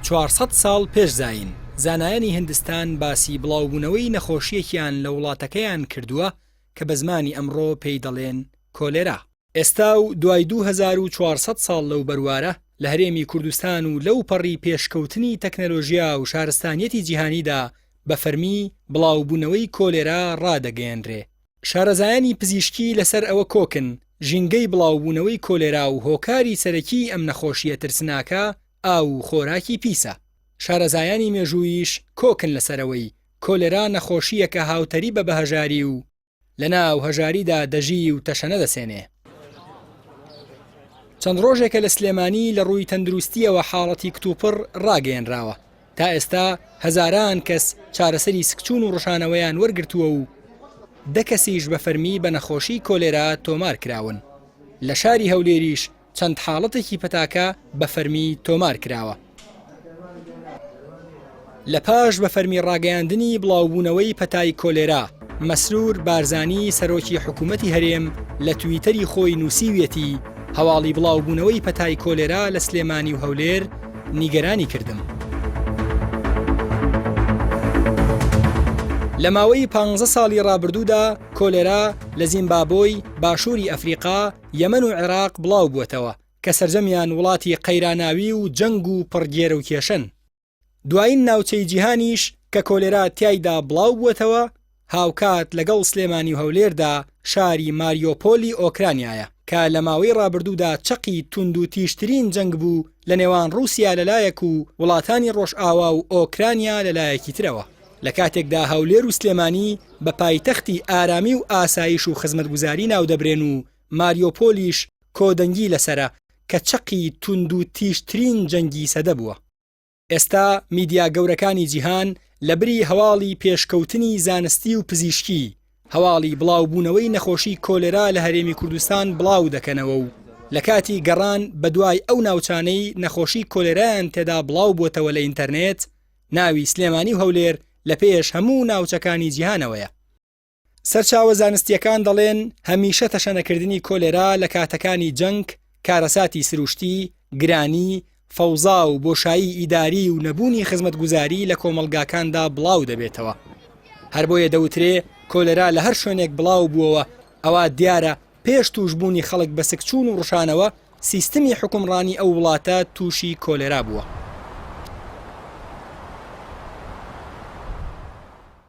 400 ساڵ پێشزاین زانایانی هیندستان باسی بڵاوبوونەوەی نەخۆشیەکیان لە وڵاتەکەیان کردووە کە بە زمانی ئەمڕۆ پێی دەڵێن کۆلێرا. ئێستا و دوای 2400 ساڵ لەو بەروارە لە هەرێمی کوردستان و لەو پەڕی پێشکەوتنی تەکنەلۆژیا و شارستانیەتی جیهانیدا بە فەرمی بڵاوبوونەوەی کۆلێرا ڕادەگەیەنرێ. شارەزایانی پزیشکی لەسەر ئەوە کۆکن ژینگەی بڵاوبوونەوەی کۆلێرا و هۆکاری سەرەکی ئەم نەخۆشیە ترسناکە ئاو خۆراکی پیسە. شارەزایانی مێژوویش کۆکن لەسەرەوەی کۆلێرا نەخۆشیەکە هاوتەری بە بەهەژاری و لە ناو هەژاریدا دەژی و تەشەنە دەسێنێ. چەند ڕۆژێکە لە سلێمانی لە ڕووی تەندروستیەوە حاڵەتی کتوپڕ ڕاگەیەنراوە. تا ئێستا هەزاران کەس چارەسەری سکچون و ڕشانەوەیان وەرگرتووە و 10 کەسیش بە فەرمی بە نەخۆشی کۆلێرا تۆمار کراون. لە شاری هەولێریش چەند حاڵەتێکی پەتاکە بە فەرمی تۆمار کراوە. لە پاش بە فەرمی ڕاگەیاندنی بڵاوبوونەوەی پەتای کۆلێرا، مەسرور بارزانی سەرۆکی حکوومەتی هەرێم لە تویتەری خۆی نووسیویەتی هەواڵی بڵاوبوونەوەی پەتای کۆلێرا لە سلێمانی و هەولێر نیگەرانی کردم. لە ماوەی 15 ساڵی ڕابردوودا کۆلێرا لە زیمبابۆی، باشووری ئەفریقا، یەمەن و عێراق بڵاو بووەتەوە کە سەرجەمیان وڵاتی قەیراناوی و جەنگ و پڕگێرە و کێشن. دوایین ناوچەی جیهانیش کە کۆلێرا تیایدا بڵاو بووەتەوە هاوکات لەگەڵ سلێمانی و هەولێردا شاری ماریۆپۆلی ئۆکرانیایە کە لە ماوەی ڕابردوودا چەقی توند و تیشترین جەنگ بوو لە نێوان رووسیا لەلایەک و وڵاتانی ڕۆژئاوا و ئۆکرانیا لەلایەکی ترەوە. لە کاتێکدا هەولێر و سلێمانی بە پایتەختی ئارامی و ئاسایش و خزمەتگوزاری ناودەبرێن و ماریۆپۆلیش کۆدەنگی لەسرە کە چەقی توند و تیشترین جەنگی سەدە بووە. ئێستا میدیا گەورەکانی جیهان لە بری هەواڵی پێشکەوتنی زانستی و پزیشکی، هەواڵی بڵاوبوونەوەی نەخۆشی کۆلێرا لە هەرێمی کوردستان بڵاو دەکەنەوە و لە کاتی گەڕان بە دوای ئەو ناوچانەی نەخۆشی کۆلێرایان تێدا بڵاو بووەتەوە لە ئینتەرنێت، ناوی سلێمانی و هەولێر لە پێش هەموو ناوچەکانی جیهانەوەیە. سەرچاوە زانستیەکان دەڵێن هەمیشە تەشەنەکردنی کۆلێرا لە کاتەکانی جەنگ، کارەساتی سروشتی، گرانی، فەوزا و بۆشایی ئیداری و نەبوونی خزمەتگوزاری لە کۆمەلگاکاندا بڵاو دەبێتەوە. هەر بۆیە دەوترێ کۆلێرا لە هەر شوێنێک بڵاو بووەوە ئەوە دیارە پێش توشبوونی خەڵک بە سکچون و ڕشانەوە سیستمی حکومڕانی ئەو وڵاتە تووشی کۆلێرا بووە.